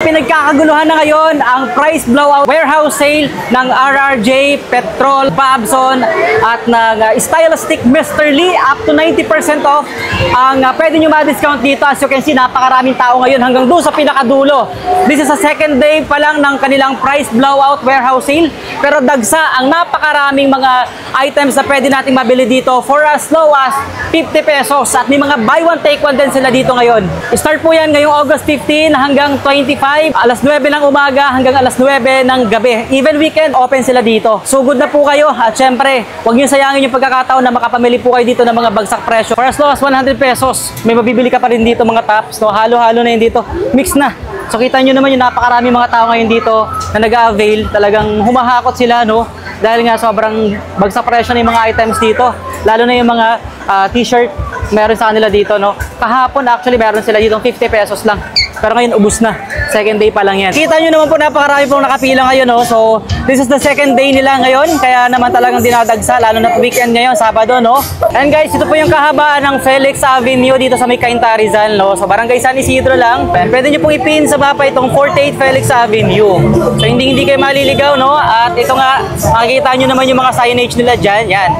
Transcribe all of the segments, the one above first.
pinagkakaguluhan na ngayon ang price blowout warehouse sale ng RRJ, Petrol, Babson at ng Stylistic Mr. Lee. Up to 90% off ang pwede nyo ma-discount dito. As you can see, napakaraming tao ngayon hanggang doon sa pinakadulo. This is a second day pa lang ng kanilang price blowout warehouse sale. Pero dagsa ang napakaraming mga items na pwede nating mabili dito for as low as 50 pesos. At may mga buy one take one din sila dito ngayon. Start po yan ngayong August 15 hanggang 25. Alas 9 ng umaga hanggang alas 9 ng gabi. Even weekend, open sila dito. So good na po kayo. At syempre, huwag niyo sayangin yung pagkakataon na makapamili po kayo dito ng mga bagsak presyo. For as low as 100 pesos, may mabibili ka pa rin dito mga tops. No? Halo-halo na yun dito. Mix na. So kita nyo naman yung napakarami mga tao ngayon dito na nag-avail. Talagang humahakot sila, no? Dahil nga sobrang bagsak presyo na yung mga items dito. Lalo na yung mga t-shirt, meron sa kanila dito, no? Kahapon actually meron sila dito 50 pesos lang. Pero ngayon ubus na. Second day pa lang yan. Kita nyo naman po napakarami pong nakapila ngayon, no? So this is the second day nila ngayon. Kaya naman talagang dinadagsa, lalo na weekend ngayon, Sabado, no? And guys, ito po yung kahabaan ng Felix Avenue dito sa may Cainta, Rizal, no? So barangay San Isidro lang. And pwede nyo pong ipin sa mapa itong 48 Felix Avenue. So hindi kayo maliligaw, no? At ito nga, makikita nyo naman yung mga signage nila dyan. Yan.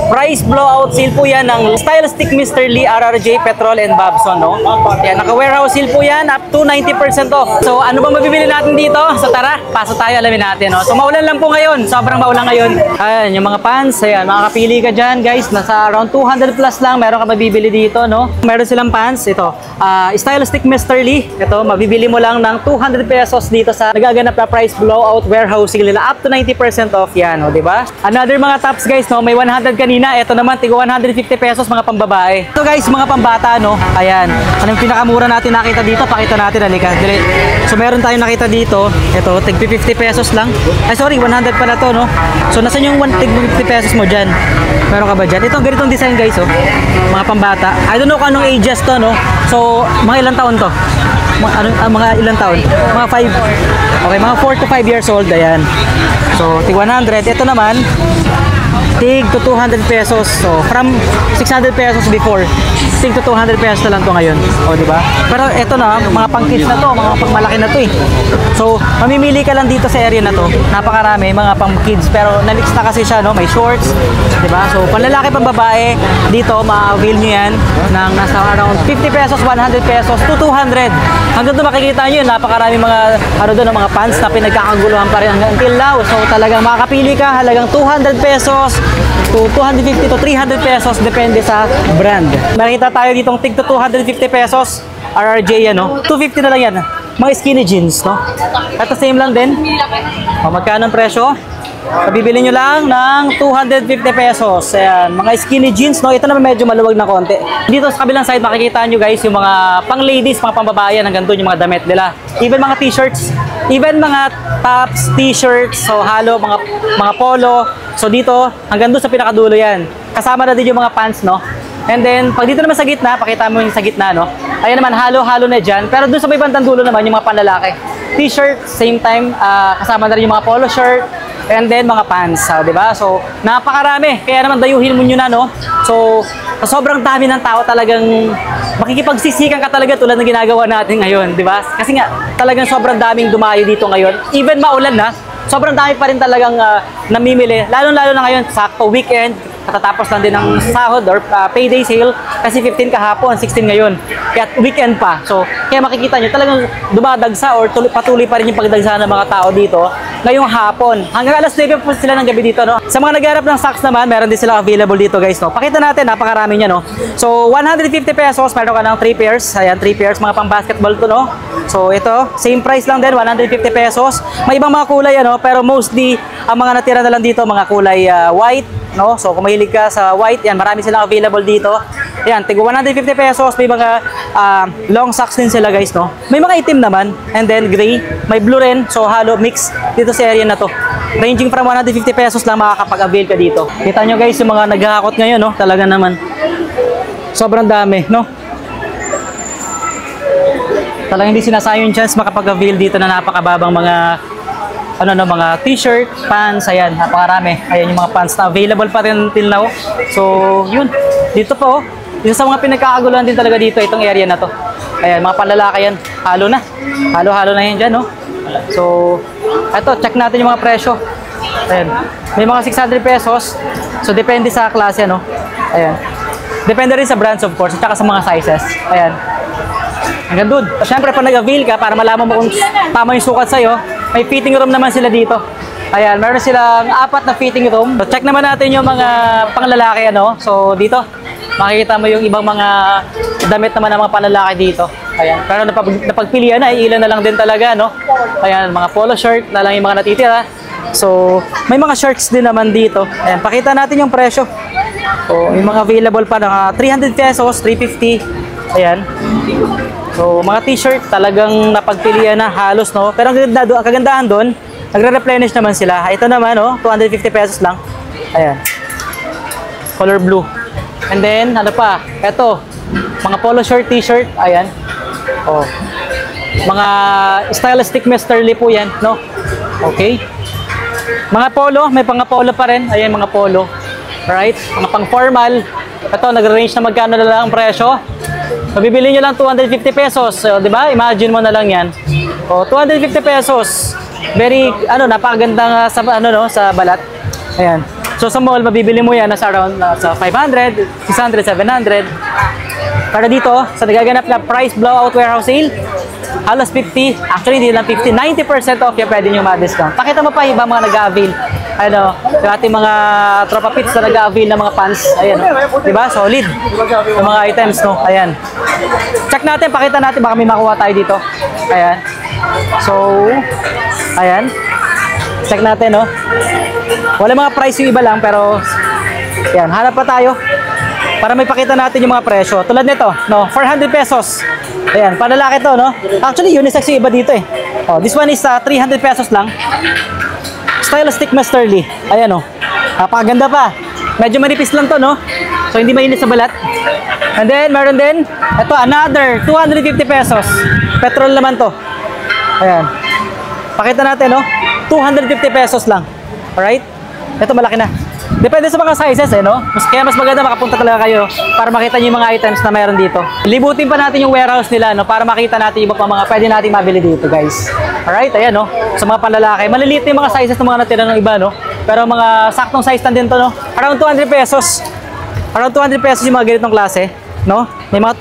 Price blowout sale po yan ng Stylistic Mr. Lee, RRJ, Petrol, and Babson, no? Yan, naka-warehouse sale po yan, up to 90% off. So, ano ba mabibili natin dito? So, tara, pasok tayo, alamin natin, no? So, maulan lang po ngayon. Sobrang maulan ngayon. Ayan, yung mga pants, ayan, makakapili ka dyan, guys. Nasa around 200 plus lang, meron ka mabibili dito, no? Meron silang pants, ito. Stylistic Mr. Lee. Ito, mabibili mo lang ng 200 pesos dito sa nagaganap na price blowout warehouse sale nila. Up to 90% off yan, no? Diba? Another mga tops, guys, no? May 100 kanina, ito naman tigo 150 pesos mga pambabae. Ito guys, mga pambata, no. Ayan. Anong pinakamura natin nakita dito? Pakita natin, halika. So meron tayong nakita dito. Ito, tig 50 pesos lang. Ay sorry, 100 pala to, no. So nasan yung tig 50 pesos mo diyan? Meron ka ba diyan? Ito ganitong design, guys, oh. Mga pambata. I don't know kung anong ages to, no. So mga ilang taon to? Mga ilang taon? Mga 5. Okay, mga 4 to 5 years old, ayan. So tig 100. Ito naman tig to 200 pesos. So, from 600 pesos before, tig to 200 pesos na lang to ngayon. O, di ba? Pero ito na, mga pang-kids na to, mga pang-malaki na to eh. So, mamimili ka lang dito sa area na to. Napakarami, mga pang-kids. Pero, nalix na kasi siya, no? May shorts, di ba? So, panlalaki, pang-babae, dito, ma-avail nyo yan ng nasa around 50 pesos, 100 pesos to 200. Hanggang doon makikita nyo yun, napakarami mga, doon, mga pants na pinagkakaguluhan pa rin until now. So, talagang makakapili ka, halagang 200 pesos to 250 to 300 pesos depende sa brand. Nakita tayo ditong tig to 250 pesos RRJ yan, no? 250 na lang yan. Mga skinny jeans, no? At the same lang din. O, magkano ang presyo? Bibili nyo lang ng 250 pesos. Ayan, mga skinny jeans, no? Ito naman medyo maluwag na konti. Dito sa kabilang side makikita nyo, guys, yung mga pang ladies, mga pambabayan, hanggang doon yung mga damit nila. Even mga t-shirts, even mga tops, t-shirts, so halo, mga polo. So dito, hanggang doon sa pinakadulo yan. Kasama na din yung mga pants, no? And then, pag dito naman sa gitna, pakita mo yung sa gitna, no? Ayan naman, halo-halo na dyan. Pero doon sa may bandang dulo naman, yung mga panlalaki. T-shirt, same time, kasama na rin yung mga polo shirt. And then, mga pants, diba? So, napakarami. Kaya naman, dayuhin mo nyo na, no? So, sobrang dami ng tao talagang makikipagsisikan ka talaga tulad ng ginagawa natin ngayon, diba? Kasi nga, talagang sobrang daming dumayo dito ngayon. Even maulan na, sobrang dami pa rin talagang namimili. Lalo-lalo na ngayon, sakto weekend, katatapos lang din ng sahod or payday sale kasi 15 kahapon, 16 ngayon. Kaya weekend pa. So, kaya makikita nyo talagang dumadagsa or patuloy pa rin yung pagdagsa ng mga tao dito ngayong hapon. Hanggang alas 9 po sila ng gabi dito, no? Sa mga nagharap ng socks naman, meron din sila available dito, guys, no? Pakita natin, napakarami niya, no? So, 150 pesos, meron ka ng 3 pairs. Ayan, 3 pairs, mga pang-basketball to, no? So, ito, same price lang din, 150 pesos. May ibang mga kulay, ano? Pero mostly, ang mga natira na lang dito, mga kulay white, no? So, kung mahilig ka sa white, yan, marami silang available dito. Yan, tig 150 pesos, may mga long socks din sila, guys, no? May mga itim naman, and then gray, may blue rin, so halo mix dito sa area na to. Ranging from 150 pesos lang makakapag-avail ka dito. Kita nyo, guys, yung mga naghahakot ngayon, no? Talaga naman. Sobrang dami, no? Talagang hindi sinasayang yung chance makapag-avail dito na napakababang mga mga t-shirt, pants, ayan, napakarami. Ayan yung mga pants na available pa rin till now. So, yun. Dito po, isa sa mga pinagkakaguluhan din talaga dito, itong area na to. Ayan, mga panlalaki yan. Halo na. Halo-halo na yan dyan, no? So, eto, check natin yung mga presyo. Ayan. May mga 600 pesos. So, depende sa klase, no? Ayan. Depende rin sa brands, of course, at saka sa mga sizes. Ayan. Hanggang doon. Siyempre, pag nag-avail ka, para malaman mo kung tama yung sukat sa'yo, may fitting room naman sila dito. Ayan, meron silang 4 na fitting room. So, check naman natin yung mga panglalaki, ano? So, dito, makikita mo yung ibang mga damit naman ng mga panlalaki dito. Ayan, pero napagpilian na, ilan na lang din talaga, no? Ayan, mga polo shirt na lang yung mga natitira. So, may mga shirts din naman dito. Ayan, pakita natin yung presyo. So, yung mga available pa na 300 pesos, 350. Ayan. So, mga t-shirt talagang napagpilian na halos, no? Pero ang kagandahan doon, nagre-replenish naman sila. Ito naman, no? 250 pesos lang. Ayan. Color blue. And then, ano pa? Ito, mga polo shirt, t-shirt. Ayan. Oh. Mga stylistic Mr. Lee po yan, no? Okay. Mga polo, may mga polo pa rin. Ayan, mga polo. Alright? Mga pang-formal. Ito, nag-range na magkano na lang ang presyo. Mabibili nyo lang 250 pesos. So, di ba? Imagine mo na lang yan. O, 250 pesos. Very, napakaganda sa, sa balat. Ayan. So, sa mall, mabibili mo yan nasa around sa 500, 600, 700. Para dito, sa nagaganap na price blowout warehouse sale, halos 50, actually hindi lang 50, 90% off yung pwede nyo ma-discount. Pakita mo pa yung mga nag-avail. Yung ating mga tropa pits na nag-avail ng mga pants. Ayan, diba? Solid. Yung mga items, no? Ayan. Check natin, pakita natin, baka may makuha tayo dito. Ayan. So, ayan. Check natin, no? Wala mga price yung iba lang, pero ayan, hanap pa tayo para may pakita natin yung mga presyo. Tulad nito, no? 400 pesos. Ayan, panlalaki to, no? Actually, unisex yung iba dito eh. Oh, this one is 300 pesos lang. Stylistic Mr. Lee. Ayan, oh. Napakaganda pa. Medyo manipis lang to, no? So, hindi mainit sa balat. And then, meron din, ito, another 250 pesos. Petrol naman to. Ayan. Pakita natin, no? 250 pesos lang. Alright? Ito, malaki na. Depende sa mga sizes, eh, no? Kaya mas maganda makapunta talaga kayo para makita niyo yung mga items na meron dito. Libutin pa natin yung warehouse nila, no? Para makita natin yung mga pwede nating mabili dito, guys. Alright, ayan, no? Sa mga panlalaki. Maliliit yung mga sizes ng mga natira ng iba, no? Pero mga saktong size na din to, no? Around 200 pesos. Around 200 pesos yung mga ganitong klase, no? May mga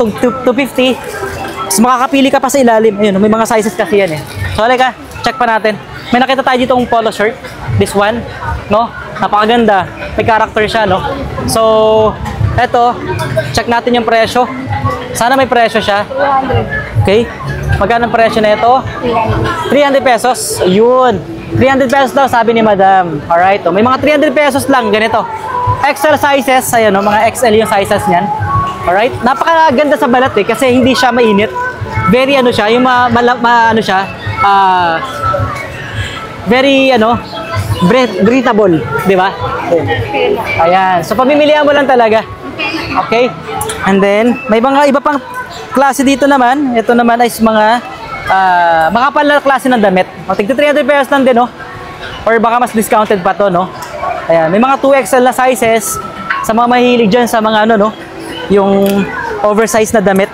250. Mas makakapili ka pa sa ilalim. Ayun, may mga sizes kasi yan, eh. So, halika, check pa natin. May nakita tayo dito ng polo shirt. This one, no? Napakaganda. May character siya, no? So, eto, check natin yung presyo. Sana may presyo siya. 200. Okay? Magkano ang presyo na ito? 300 pesos. Yun. 300 pesos daw, sabi ni Madam. Alright. May mga 300 pesos lang, ganito. XL sizes, ayan, no? Mga XL yung sizes niyan. Alright? Napakaganda sa balat eh, kasi hindi siya mainit. Very siya, yung siya, very breathable, di ba? Ayan. So pamimilihan mo lang talaga. Okay? And then may mga iba pang klase dito naman. Ito naman ay mga makapal na klase ng damit. O tigto 300 pesos lang din, no? Or baka mas discounted pa to, no? Ayan, may mga 2XL na sizes sa mga mahilig diyan sa mga no? Yung oversized na damit.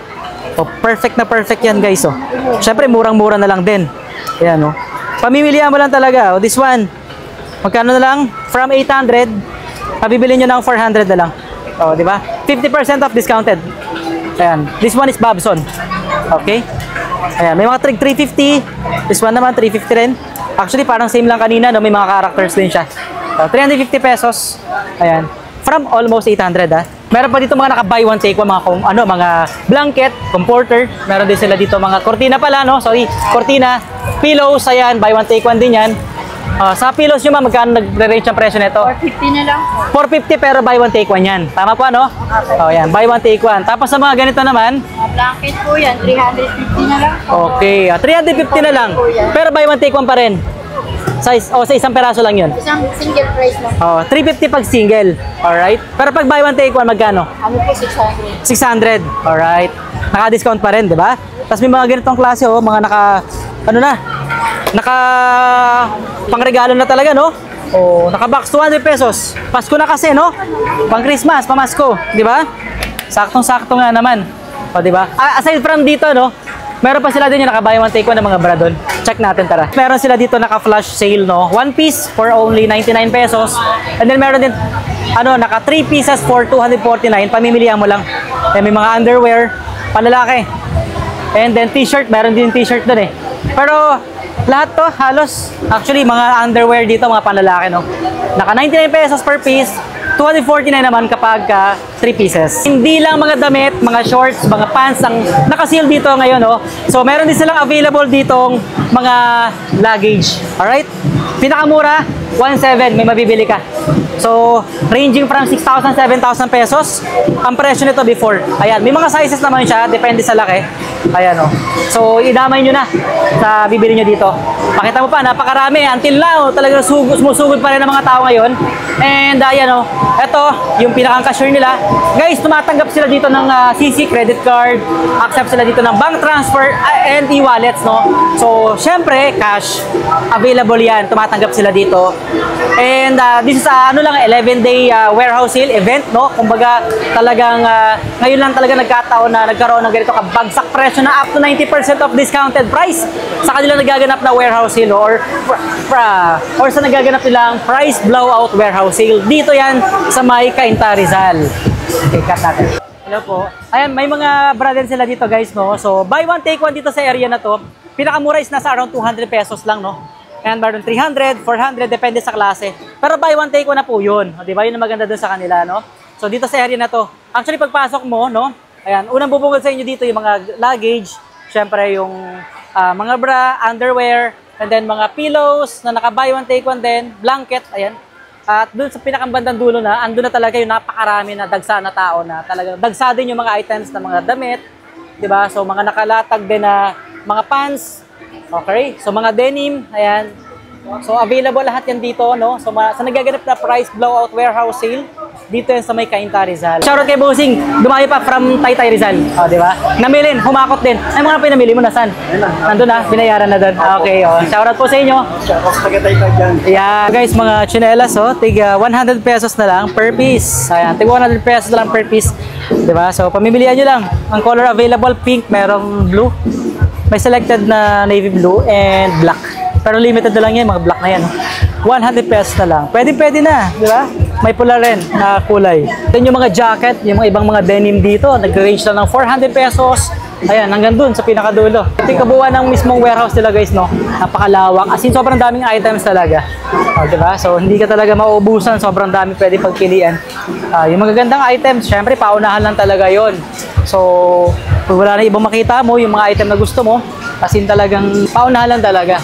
O perfect na perfect yan, guys, oh. Syempre murang-mura na lang din. Ayan, no? Pamimilihan mo lang talaga. O, this one, magkano na lang? From 800, mabibili nyo ng 400 na lang. O, di ba? 50% off discounted. Ayan. This one is Babson. Okay? Ayan. May mga 350. This one naman, 350 rin. Actually, parang same lang kanina, no? May mga characters din siya. O, 350 pesos. Ayan. From almost 800, ha? Meron pa dito mga naka-buy one take one, mga blanket, comforter. Meron din sila dito mga cortina pala, no? Sorry, cortina, pillows, ayan, buy one take one din yan. Sa pillows nyo, magkano nagre-range ang presyo nito? 450 na lang. 450 pero buy one take one yan. Tama po, no? Okay. Oh, yan, buy one take one. Tapos sa mga ganito naman, Mga blanket po yan, 350 na lang. okay, 350 na lang. Pero buy one take one pa rin. Sa isang peraso lang yun. Isang single price lang. 350 pag single. Alright? Pero pag buy one take one, magkano? Ano po, 600. 600. Alright. Naka-discount pa rin, di ba? Tapos may mga ganitong klase, mga naka pangregalo na talaga, no? Naka-box 200 pesos. Pasko na kasi, no? Pang Christmas, pamasko, di ba? Saktong-sakto nga naman. O, di ba? Aside from dito, no, meron pa sila din yung naka-buy one take one ng mga bra doon. Check natin, tara. Meron sila dito naka-flash sale, no? 1 piece for only 99 pesos. And then meron din, naka 3 pieces for 249. Pamimilihan mo lang. Then may mga underwear, panlalaki. And then t-shirt, meron din t-shirt doon eh. Pero lahat to halos, actually mga underwear dito, mga panlalaki, no? Naka 99 pesos per piece, 249 naman kapag 3 pieces. Hindi lang mga damit, mga shorts, mga pants ang naka-sale dito ngayon, no? So meron din silang available ditong mga luggage. Alright? Pinakamura, 1,700, may mabibili ka. So, ranging from 6,000, 7,000 pesos ang presyo nito before. Ayan, may mga sizes naman siya, depende sa laki. Ayan, oh. So, idamay nyo na sa bibili nyo dito. Pakita mo pa, napakarami. Until now, talagang sumusugod pa rin ng mga tao ngayon. And, ayan, oh. Ito, yung pinakang cashier nila. Guys, tumatanggap sila dito ng CC, credit card. Accept sila dito ng bank transfer and e-wallets, no? So, syempre, cash. Available yan. Tumatanggap sila dito. And, this is, 11-day warehouse sale event, no? Kumbaga, talagang, ngayon lang talaga nagkataon na nagkaroon ng ganito kabagsak presyo na up to 90% of discounted price sa kanilang nagaganap na warehouse sale or sa nagaganap nilang price blowout warehouse sale. Dito yan sa may Cainta, Rizal. Okay, cut natin. Hello po. Ayan, may mga bra din sila dito, guys, no? So, buy one, take one dito sa area na to. Pinakamura is nasa around 200 pesos lang, no? And meron 300, 400, depende sa klase. Pero buy one, take one na po yun. O, diba? Yun ang maganda dun sa kanila, no? So, dito sa area na to. Actually, pagpasok mo, no? Ayan, unang bubungad sa inyo dito yung mga luggage, syempre yung mga bra, underwear, and then mga pillows na naka-buy one, take one din, blanket, ayan. At doon sa pinakambandang dulo na, andun na talaga yung napakarami na dagsa na tao na talaga dagsa din yung mga items na mga damit, di ba? So mga nakalatag din na mga pants, okay? So mga denim, ayan. So available lahat yan dito, no? So sa nagaganap na price blowout warehouse sale, dito yan sa may Cainta, Rizal. Shoutout kay Bossing, dumayo pa from Taytay, Rizal. O, di ba? Namilin, humakot din. Ay, mga pinamili mo na, saan? Nandun na, binayaran na doon. Okay, o. Shoutout po sa inyo. Shoutout sa taga-Taytay dyan. Yeah, guys, mga chinelas, oh, tiga 100 pesos na lang per piece. Ayan, tiga 100 pesos na lang per piece. Di ba? So, pamimilihan nyo lang. Ang color available, pink, merong blue. May selected na navy blue and black. Pero limited na lang yan, mga black na yan. 100 pesos na lang. Pwede na, di ba? May pula rin na kulay. Then yung mga jacket, yung mga ibang mga denim dito, nag-range lang ng 400 pesos. Ayan, hanggang dun sa pinakadulo. Ito yung kabuuan ng mismong warehouse nila, guys, no? Napakalawak. As in, sobrang daming items talaga. O, diba? So, hindi ka talaga mauubusan. Sobrang dami pwede pagpilian. Yung magagandang items, syempre, paunahan lang talaga yon. So, kung wala na ibang makita mo, yung mga item na gusto mo, as in talagang paunahan lang talaga.